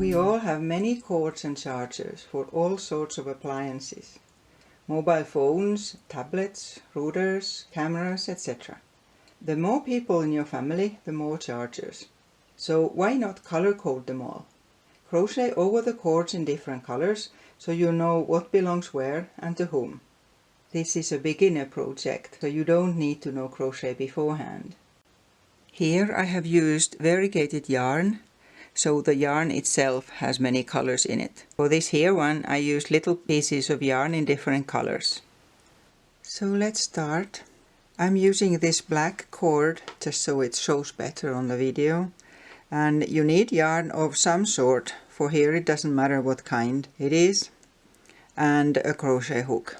We all have many cords and chargers for all sorts of appliances. Mobile phones, tablets, routers, cameras, etc. The more people in your family, the more chargers. So why not color code them all? Crochet over the cords in different colors so you know what belongs where and to whom. This is a beginner project, so you don't need to know crochet beforehand. Here I have used variegated yarn, so the yarn itself has many colors in it. For this here one I used little pieces of yarn in different colors. So let's start. I'm using this black cord just so it shows better on the video. And you need yarn of some sort, for here it doesn't matter what kind it is, and a crochet hook.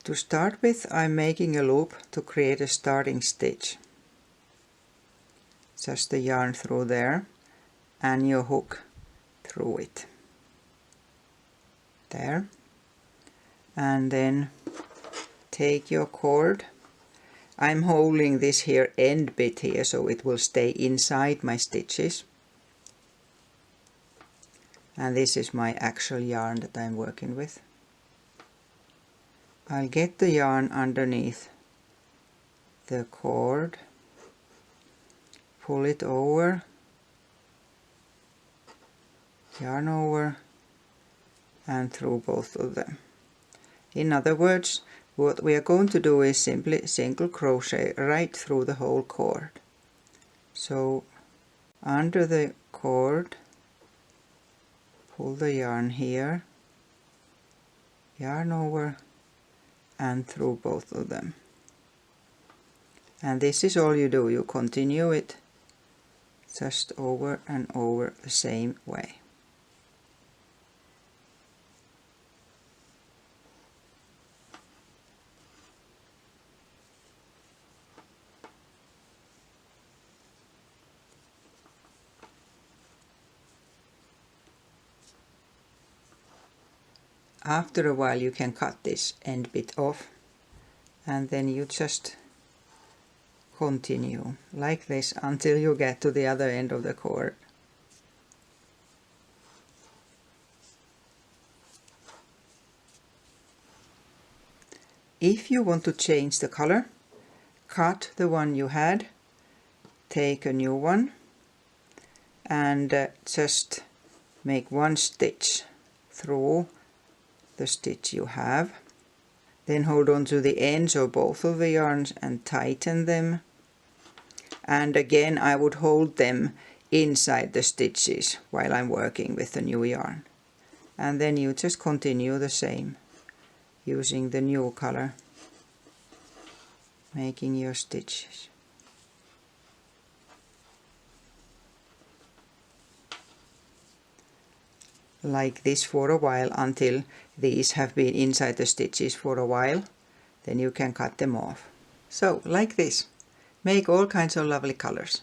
To start with, I'm making a loop to create a starting stitch. Just the yarn through there and your hook through it. There. And then take your cord. I'm holding this here end bit here so it will stay inside my stitches. And this is my actual yarn that I'm working with. I'll get the yarn underneath the cord, pull it over, yarn over and through both of them. In other words, what we are going to do is simply single crochet right through the whole cord. So under the cord, pull the yarn here, yarn over and through both of them. And this is all you do, you continue it just over and over the same way. After a while you can cut this end bit off and then you just continue like this until you get to the other end of the cord. If you want to change the color, cut the one you had, take a new one and just make one stitch through the stitch you have. Then hold on to the ends of both of the yarns and tighten them. And again I would hold them inside the stitches while I'm working with the new yarn. And then you just continue the same using the new color, making your stitches. Like this for a while until these have been inside the stitches for a while, then you can cut them off. So like this, make all kinds of lovely colors.